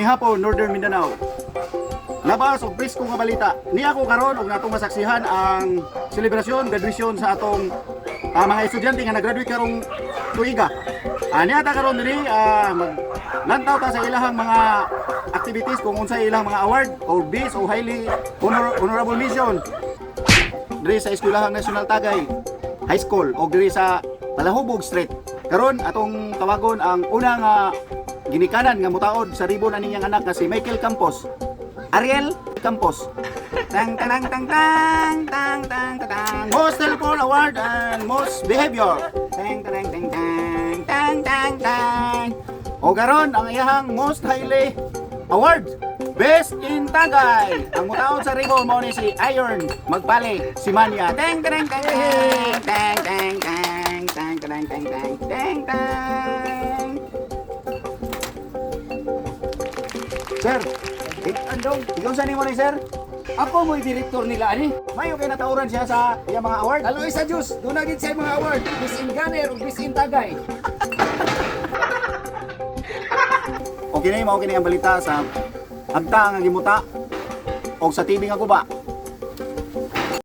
Kaning hapon Northern Mindanao. Labas og presko nga balita. Niya ako karon og natong masaksihan ang selebrasyon graduation sa atong mga estudyante nga nag-graduate karong tuiga. Niya ta karon diri maglantaw ta sa ilahang mga activities kung unsay ilang mga award or base o highly honorable mission diri sa Eskwelahang National Tagay High School o diri sa Palahubog Street. Karon atong tawagon ang unang ginikanan nga mutaod sa ribon ani niyang anak nga si Michael Campos. Ariel Campos. Tang tang tang tang tang tang tang. Most helpful award and most behavior. Tang tang tang tang tang tang tang. O karon ang iyahang most highly award Best in Tagay. Ang mutaod sa ribon mao ni si Iron Magpale si Mania. Tang tang tang tang tang tang tang tang tang tang tang tang. Sir, andong, ikaw sa nimo ni sir? Ako mo'y direktor nila ani. Mayo kay natauran siya sa iyang mga award. Aloy sa Diyos, doon na gid sa mga award. Miss Inganer ug Miss Intagay. Okay na mao kini ang balita sa agta nga gimuta og sa TV nga guba.